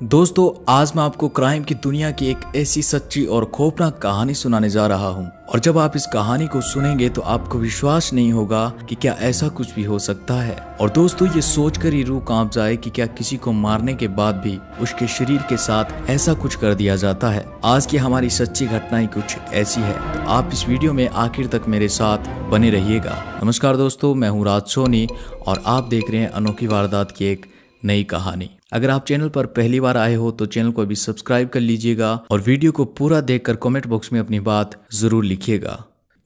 दोस्तों, आज मैं आपको क्राइम की दुनिया की एक ऐसी सच्ची और खौफनाक कहानी सुनाने जा रहा हूं। और जब आप इस कहानी को सुनेंगे तो आपको विश्वास नहीं होगा कि क्या ऐसा कुछ भी हो सकता है। और दोस्तों, ये सोचकर ही रूह कांप जाए कि क्या किसी को मारने के बाद भी उसके शरीर के साथ ऐसा कुछ कर दिया जाता है। आज की हमारी सच्ची घटनाएं कुछ ऐसी है, तो आप इस वीडियो में आखिर तक मेरे साथ बने रहिएगा। नमस्कार दोस्तों, मैं हूँ राज सोनी और आप देख रहे हैं अनोखी वारदात की एक नई कहानी। अगर आप चैनल पर पहली बार आए हो तो चैनल को अभी सब्सक्राइब कर लीजिएगा और वीडियो को पूरा देखकर कमेंट बॉक्स में अपनी बात जरूर लिखिएगा।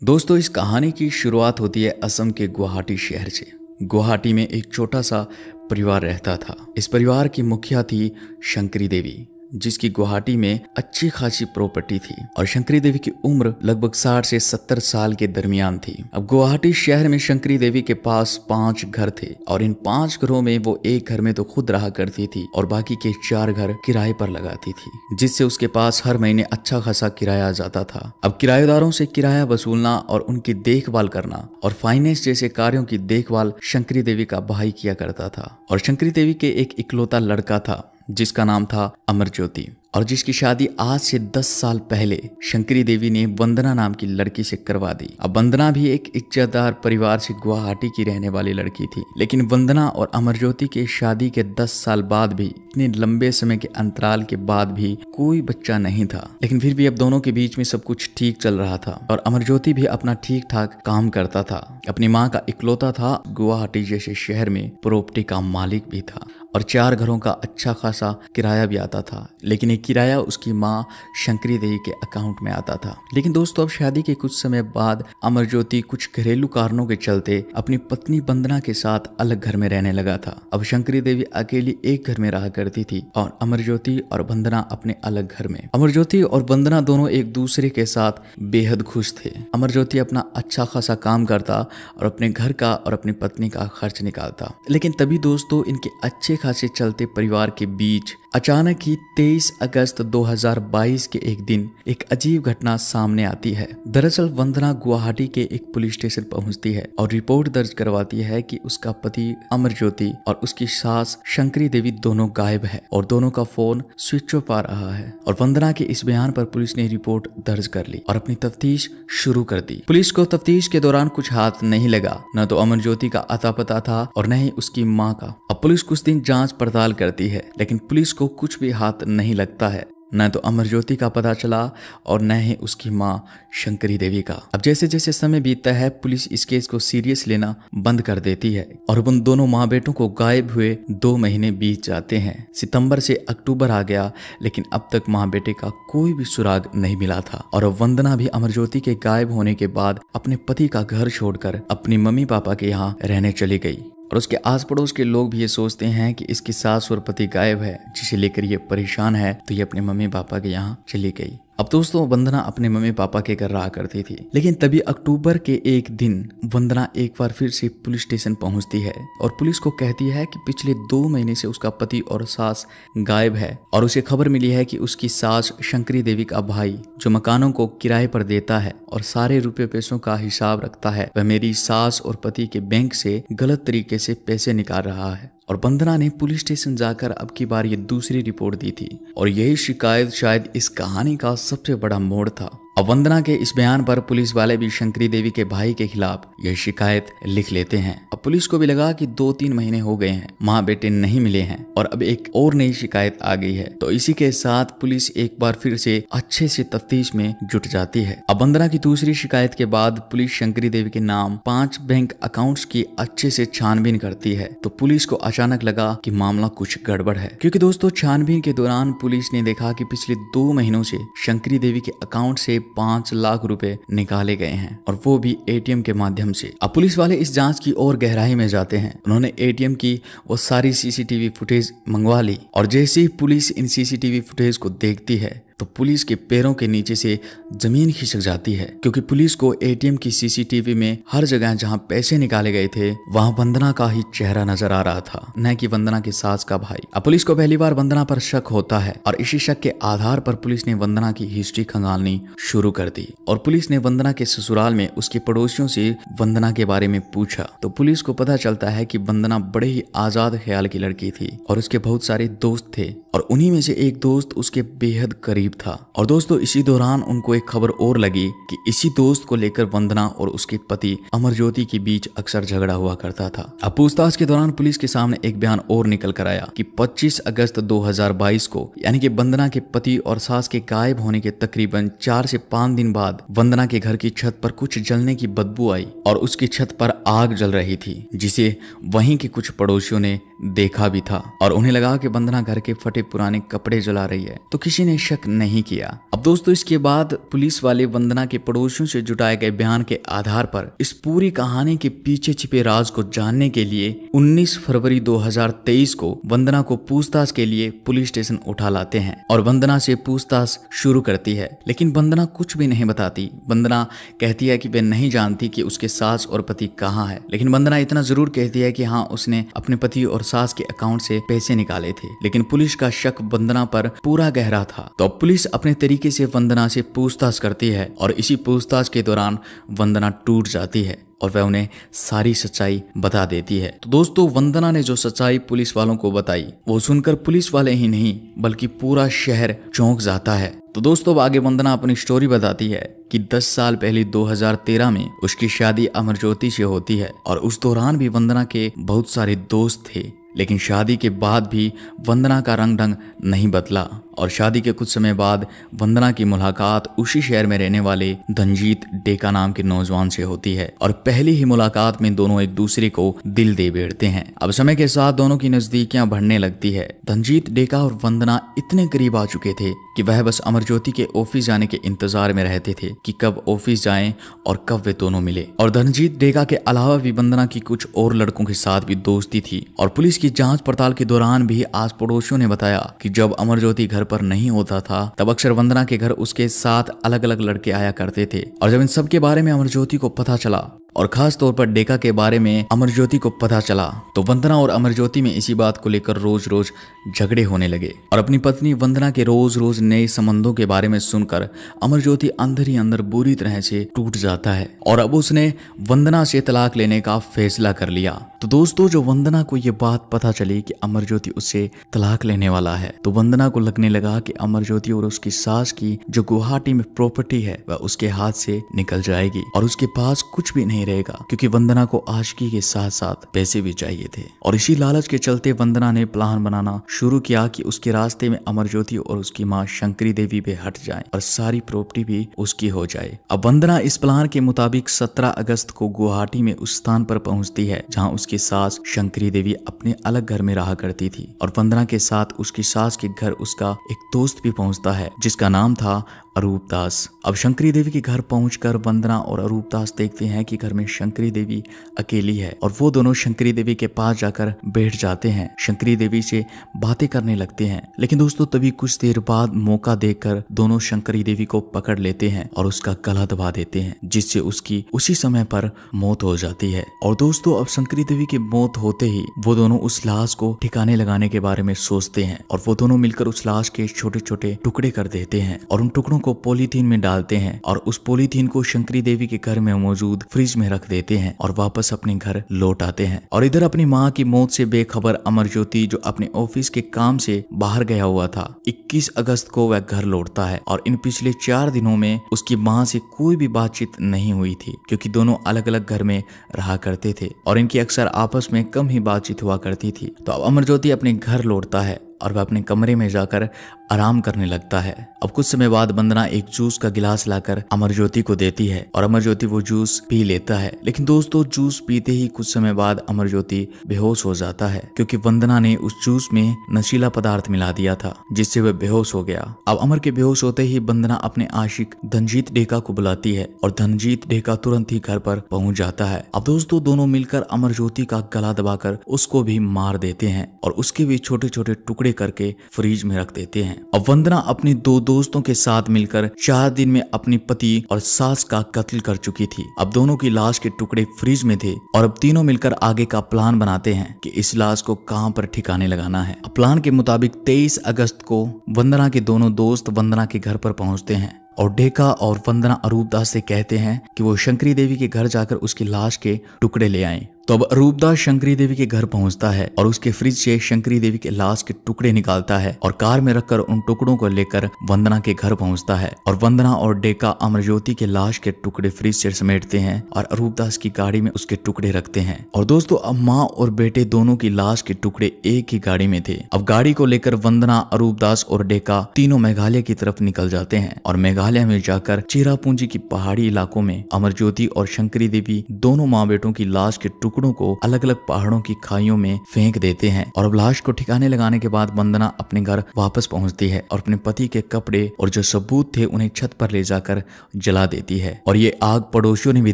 दोस्तों, इस कहानी की शुरुआत होती है असम के गुवाहाटी शहर से। गुवाहाटी में एक छोटा सा परिवार रहता था। इस परिवार की मुखिया थी शंकरी देवी, जिसकी गुवाहाटी में अच्छी खासी प्रॉपर्टी थी। और शंकरी देवी की उम्र लगभग 60 से 70 साल के दरमियान थी। अब गुवाहाटी शहर में शंकरी देवी के पास 5 घर थे और इन 5 घरों में वो एक घर में तो खुद रहा करती थी और बाकी के 4 घर किराए पर लगाती थी, जिससे उसके पास हर महीने अच्छा खासा किराया आ जाता था। अब किराएदारों से किराया वसूलना और उनकी देखभाल करना और फाइनेंस जैसे कार्यों की देखभाल शंकरी देवी का भाई किया करता था। और शंकरी देवी के एक इकलौता लड़का था जिसका नाम था अमरज्योति, और जिसकी शादी आज से 10 साल पहले शंकरी देवी ने वंदना नाम की लड़की से करवा दी। अब वंदना भी एक इज्जतदार परिवार से गुवाहाटी की रहने वाली लड़की थी, लेकिन वंदना और अमरज्योति के शादी के 10 साल बाद भी, इतने लंबे समय के अंतराल के बाद भी कोई बच्चा नहीं था। लेकिन फिर भी अब दोनों के बीच में सब कुछ ठीक चल रहा था और अमरज्योति भी अपना ठीक ठाक काम करता था। अपनी माँ का इकलौता था, गुवाहाटी जैसे शहर में प्रॉपर्टी का मालिक भी था और 4 घरों का अच्छा खासा किराया भी आता था। लेकिन ये किराया उसकी माँ शंकरी देवी के अकाउंट में आता था। लेकिन दोस्तों, अब शादी के कुछ समय बाद अमरज्योति कुछ घरेलू कारणों के चलते अपनी पत्नी वंदना के साथ अलग घर में रहने लगा था। अब शंकरी देवी अकेली एक घर में रहा करती थी और अमरज्योति और वंदना अपने अलग घर में। अमरज्योति और वंदना दोनों एक दूसरे के साथ बेहद खुश थे। अमरज्योति अपना अच्छा खासा काम करता और अपने घर का और अपनी पत्नी का खर्च निकालता। लेकिन तभी दोस्तों, इनके अच्छे खासे चलते परिवार के बीच अचानक ही 23 अगस्त 2022 के एक दिन एक अजीब घटना सामने आती है। दरअसल वंदना गुवाहाटी के एक पुलिस स्टेशन पहुंचती है और रिपोर्ट दर्ज करवाती है कि उसका पति अमरज्योति और उसकी सास शंकरी देवी दोनों गायब है और दोनों का फोन स्विच ऑफ आ रहा है। और वंदना के इस बयान पर पुलिस ने रिपोर्ट दर्ज कर ली और अपनी तफ्तीश शुरू कर दी। पुलिस को तफ्तीश के दौरान कुछ हाथ नहीं लगा, न तो अमरज्योति का अता पता था और न ही उसकी माँ का। अब पुलिस कुछ दिन जांच पड़ताल करती है, लेकिन पुलिस को कुछ भी हाथ नहीं लगता है। न तो अमरज्योति का पता चला और न ही उसकी माँ शंकरी देवी का। अब जैसे जैसे समय बीतता है, पुलिस इस केस को सीरियस लेना बंद कर देती है और उन दोनों माँ बेटों को गायब हुए 2 महीने बीत जाते हैं। सितंबर से अक्टूबर आ गया, लेकिन अब तक माँ बेटे का कोई भी सुराग नहीं मिला था। और अब वंदना भी अमरज्योति के गायब होने के बाद अपने पति का घर छोड़कर अपनी मम्मी पापा के यहाँ रहने चली गई। और उसके आस पड़ोस के लोग भी ये सोचते हैं कि इसकी सास और पति गायब है, जिसे लेकर ये परेशान है, तो ये अपने मम्मी पापा के यहाँ चली गई। अब दोस्तों, वंदना अपने मम्मी पापा के घर रहा करती थी। लेकिन तभी अक्टूबर के एक दिन वंदना एक बार फिर से पुलिस स्टेशन पहुंचती है और पुलिस को कहती है कि पिछले 2 महीने से उसका पति और सास गायब है और उसे खबर मिली है कि उसकी सास शंकरी देवी का भाई, जो मकानों को किराए पर देता है और सारे रुपए पैसों का हिसाब रखता है, वह मेरी सास और पति के बैंक से गलत तरीके से पैसे निकाल रहा है। और वंदना ने पुलिस स्टेशन जाकर अब की बार ये दूसरी रिपोर्ट दी थी और यही शिकायत शायद इस कहानी का सबसे बड़ा मोड़ था। अब वंदना के इस बयान पर पुलिस वाले भी शंकरी देवी के भाई के खिलाफ यह शिकायत लिख लेते हैं। अब पुलिस को भी लगा कि 2-3 महीने हो गए हैं, माँ बेटे नहीं मिले हैं और अब एक और नई शिकायत आ गई है। तो इसी के साथ पुलिस एक बार फिर से अच्छे से तफ्तीश में जुट जाती है। अब वंदना की दूसरी शिकायत के बाद पुलिस शंकरी देवी के नाम 5 बैंक अकाउंट्स की अच्छे से छानबीन करती है। तो पुलिस को अचानक लगा कि मामला कुछ गड़बड़ है, क्योंकि दोस्तों, छानबीन के दौरान पुलिस ने देखा कि पिछले 2 महीनों से शंकरी देवी के अकाउंट से 5 लाख रुपए निकाले गए हैं और वो भी एटीएम के माध्यम से। अब पुलिस वाले इस जांच की और गहराई में जाते हैं। उन्होंने एटीएम की वो सारी सीसीटीवी फुटेज मंगवा ली और जैसे ही पुलिस इन सीसीटीवी फुटेज को देखती है, तो पुलिस के पैरों के नीचे से जमीन खिसक जाती है, क्योंकि पुलिस को एटीएम की सीसीटीवी में हर जगह जहां पैसे निकाले गए थे वहां वंदना का ही चेहरा नजर आ रहा था, न कि वंदना के सास का भाई। अब पुलिस को पहली बार वंदना पर शक होता है और इसी शक के आधार पर पुलिस ने वंदना की हिस्ट्री खंगालनी शुरू कर दी और पुलिस ने वंदना के ससुराल में उसके पड़ोसियों से वंदना के बारे में पूछा। तो पुलिस को पता चलता है कि वंदना बड़े ही आजाद ख्याल की लड़की थी और उसके बहुत सारे दोस्त थे और उन्हीं में से एक दोस्त उसके बेहद करीब था। और दोस्तों इसी दौरान उनको एक खबर और लगी कि इसी दोस्त को लेकर वंदना और उसके पति अमरज्योति के बीच अक्सर झगड़ा हुआ करता था। अब पूछताछ के दौरान पुलिस के सामने एक बयान और निकल कर आया कि 25 अगस्त 2022 को, यानी कि वंदना के पति और सास के गायब होने के तकरीबन 4 से 5 दिन बाद वंदना के घर की छत पर कुछ जलने की बदबू आई और उसकी छत पर आग जल रही थी, जिसे वहीं के कुछ पड़ोसियों ने देखा भी था और उन्हें लगा कि वंदना घर के फटे पुराने कपड़े जला रही है, तो किसी ने शक नहीं किया। अब दोस्तों इसके बाद पुलिस वाले वंदना के पड़ोसियों से जुटाए गए बयान के आधार पर इस पूरी कहानी के पीछे छिपे राज को जानने के लिए 19 फरवरी 2023 को वंदना को पूछताछ के लिए पुलिस स्टेशन उठा लाते हैं और वंदना से पूछताछ शुरू करती है। लेकिन वंदना कुछ भी नहीं बताती। वंदना कहती है कि वह नहीं जानती कि उसके सास और पति कहाँ है, लेकिन वंदना इतना जरूर कहती है कि हाँ, उसने अपने पति और सास के अकाउंट से पैसे निकाले थे। लेकिन पुलिस का शक वंदना पर पूरा गहरा था, तो अब पुलिस अपने तरीके से वंदना से पूछताछ करती है और इसी पूछताछ के दौरान वंदना टूट जाती है और वह उन्हें सारी सच्चाई बता देती है। तो दोस्तों वंदना ने जो सच्चाई पुलिस वालों को बताई वो सुनकर पुलिस वाले ही नहीं बल्कि पूरा शहर चौंक जाता है। तो दोस्तों आगे वंदना अपनी स्टोरी बताती है कि 10 साल पहले 2013 में उसकी शादी अमरज्योति से होती है और उस दौरान भी वंदना के बहुत सारे दोस्त थे। लेकिन शादी के बाद भी वंदना का रंग ढंग नहीं बदला और शादी के कुछ समय बाद वंदना की मुलाकात उसी शहर में रहने वाले धनजीत डेका नाम के नौजवान से होती है और पहली ही मुलाकात में दोनों एक दूसरे को दिल दे बैठते हैं। अब समय के साथ दोनों की नजदीकियां बढ़ने लगती है। धनजीत डेका और वंदना इतने करीब आ चुके थे कि वह बस अमरज्योति के ऑफिस जाने के इंतजार में रहते थे कि कब ऑफिस जाएं और कब वे दोनों मिले। और धनजीत डेका के अलावा भी वंदना की कुछ और लड़कों के साथ भी दोस्ती थी और पुलिस की जांच पड़ताल के दौरान भी आस पड़ोसियों ने बताया कि जब अमरज्योति घर पर नहीं होता था तब अक्सर वंदना के घर उसके साथ अलग अलग लड़के आया करते थे। और जब इन सब के बारे में अमरज्योति को पता चला और खास तौर पर डेका के बारे में अमरज्योति को पता चला तो वंदना और अमरज्योति में इसी बात को लेकर रोज रोज झगड़े होने लगे। और अपनी पत्नी वंदना के रोज रोज नए संबंधों के बारे में सुनकर अमरज्योति अंदर ही अंदर बुरी तरह से टूट जाता है और अब उसने वंदना से तलाक लेने का फैसला कर लिया। तो दोस्तों जो वंदना को ये बात पता चली कि अमरज्योति उससे तलाक लेने वाला है तो वंदना को लगने लगा कि अमरज्योति और उसकी सास की जो गुवाहाटी में प्रॉपर्टी है वह उसके हाथ से निकल जाएगी और उसके पास कुछ भी नहीं रहेगा, क्योंकि वंदना को आशिकी के साथ साथ पैसे भी चाहिए थे। और इसी लालच के चलते वंदना ने प्लान बनाना शुरू किया कि उसके रास्ते में अमरज्योति और उसकी माँ शंकरी देवी भी हट जाएं और सारी प्रॉपर्टी भी उसकी हो जाए। अब वंदना इस प्लान के मुताबिक 17 अगस्त को गुवाहाटी में उस स्थान पर पहुंचती है जहां उसकी सास शंकरी देवी अपने अलग घर में रहा करती थी और वंदना के साथ उसकी सास के घर उसका एक दोस्त भी पहुंचता है जिसका नाम था अरूप दास। अब शंकरी देवी के घर पहुंचकर वंदना और अरूप दास देखते हैं कि घर में शंकरी देवी अकेली है और वो दोनों शंकरी देवी के पास जाकर बैठ जाते हैं, शंकरी देवी से बातें करने लगते हैं। लेकिन दोस्तों तभी कुछ देर बाद मौका देखकर दोनों शंकरी देवी को पकड़ लेते हैं और उसका गला दबा देते हैं, जिससे उसकी उसी समय पर मौत हो जाती है। और दोस्तों अब शंकरी देवी की मौत होते ही वो दोनों उस लाश को ठिकाने लगाने के बारे में सोचते हैं और वो दोनों मिलकर उस लाश के छोटे छोटे टुकड़े कर देते हैं और उन टुकड़ों को पॉलीथीन में डालते हैं और उस पॉलीथीन को शंकरी देवी के घर में मौजूद फ्रिज में रख देते हैं और वापस अपने घर लौट आते हैं। और इधर अपनी माँ की मौत से बेखबर अमरज्योति जो अपने ऑफिस के काम से बाहर गया हुआ था 21 अगस्त को वह घर लौटता है और इन पिछले 4 दिनों में उसकी माँ से कोई भी बातचीत नहीं हुई थी, क्योंकि दोनों अलग अलग घर में रहा करते थे और इनकी अक्सर आपस में कम ही बातचीत हुआ करती थी। तो अब अमरज्योति अपने घर लौटता है और वह अपने कमरे में जाकर आराम करने लगता है। अब कुछ समय बाद वंदना एक जूस का गिलास लाकर अमरज्योति को देती है और अमरज्योति वो जूस पी लेता है। लेकिन दोस्तों जूस पीते ही कुछ समय बाद अमरज्योति बेहोश हो जाता है, क्योंकि वंदना ने उस जूस में नशीला पदार्थ मिला दिया था जिससे वह बेहोश हो गया। अब अमर के बेहोश होते ही वंदना अपने आशिक धनजीत डेका को बुलाती है और धनजीत डेका तुरंत ही घर पर पहुंच जाता है। अब दोस्तों दोनों मिलकर अमरज्योति का गला दबाकर उसको भी मार देते हैं और उसके भी छोटे छोटे टुकड़े करके फ्रिज में रख देते हैं। अब वंदना अपने दो दोस्तों के साथ मिलकर 4 दिन में अपनी पति और सास का कत्ल कर चुकी थी। अब दोनों की लाश के टुकड़े फ्रिज में थे और अब तीनों मिलकर आगे का प्लान बनाते हैं कि इस लाश को कहां पर ठिकाने लगाना है। प्लान के मुताबिक 23 अगस्त को वंदना के दोनों दोस्त वंदना के घर पर पहुंचते हैं और डेका और वंदना अरूपदास से कहते हैं कि वो शंकरी देवी के घर जाकर उसकी लाश के टुकड़े ले आएं। तो अब अरूपदास शंकरी देवी के घर पहुंचता है और उसके फ्रिज से शंकरी देवी के लाश के टुकड़े निकालता है और कार में रखकर उन टुकड़ों को लेकर वंदना के घर पहुंचता है और वंदना और डेका अमरज्योति के लाश के टुकड़े फ्रिज से समेटते हैं और अरूपदास की गाड़ी में उसके टुकड़े रखते हैं। और दोस्तों अब माँ और बेटे दोनों की लाश के टुकड़े एक ही गाड़ी में थे। अब गाड़ी को लेकर वंदना, अरूपदास और डेका तीनों मेघालय की तरफ निकल जाते हैं और मेघालय में जाकर चेरापूंजी की पहाड़ी इलाकों में अमरज्योति और शंकरी देवी दोनों माँ बेटों की लाश के टुकड़ों को अलग अलग पहाड़ों की खाइयों में फेंक देते हैं। और अब लाश को ठिकाने लगाने के बाद वंदना अपने घर वापस पहुंचती है और अपने पति के कपड़े और जो सबूत थे उन्हें छत पर ले जाकर जला देती है। और ये आग पड़ोसियों ने भी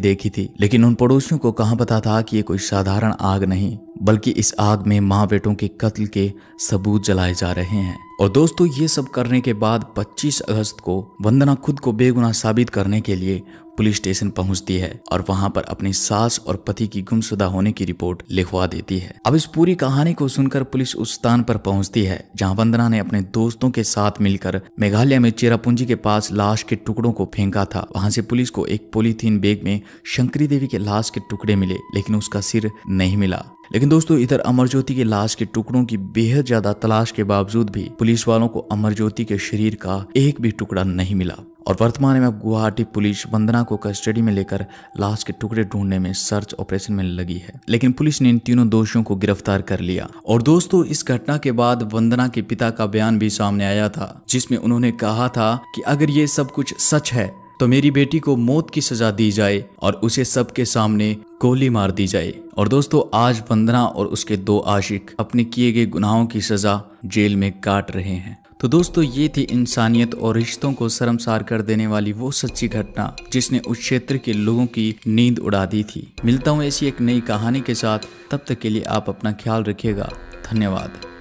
देखी थी, लेकिन उन पड़ोसियों को कहां पता था कि ये कोई साधारण आग नहीं बल्कि इस आग में माँ बेटों के कत्ल के सबूत जलाए जा रहे हैं। और दोस्तों ये सब करने के बाद 25 अगस्त को वंदना खुद को बेगुनाह साबित करने के लिए पुलिस स्टेशन पहुंचती है और वहां पर अपनी सास और पति की गुमशुदा होने की रिपोर्ट लिखवा देती है। अब इस पूरी कहानी को सुनकर पुलिस उस स्थान पर पहुंचती है जहां वंदना ने अपने दोस्तों के साथ मिलकर मेघालय में चेरापूंजी के पास लाश के टुकड़ों को फेंका था। वहां से पुलिस को एक पॉलीथीन बैग में शंकरी देवी के लाश के टुकड़े मिले, लेकिन उसका सिर नहीं मिला। लेकिन दोस्तों इधर अमरज्योति के लाश के टुकड़ों की बेहद ज्यादा तलाश के बावजूद भी पुलिस वालों को अमरज्योति के शरीर का एक भी टुकड़ा नहीं मिला। और वर्तमान में अब गुवाहाटी पुलिस वंदना को कस्टडी में लेकर लाश के टुकड़े ढूंढने में सर्च ऑपरेशन में लगी है, लेकिन पुलिस ने इन तीनों दोषियों को गिरफ्तार कर लिया। और दोस्तों इस घटना के बाद वंदना के पिता का बयान भी सामने आया था, जिसमें उन्होंने कहा था कि अगर ये सब कुछ सच है तो मेरी बेटी को मौत की सजा दी जाए और उसे सबके सामने गोली मार दी जाए। और दोस्तों आज वंदना और उसके 2 आशिक अपने किए गए गुनाहों की सजा जेल में काट रहे हैं। तो दोस्तों ये थी इंसानियत और रिश्तों को शर्मसार कर देने वाली वो सच्ची घटना जिसने उस क्षेत्र के लोगों की नींद उड़ा दी थी। मिलता हूँ ऐसी एक नई कहानी के साथ, तब तक के लिए आप अपना ख्याल रखिएगा। धन्यवाद।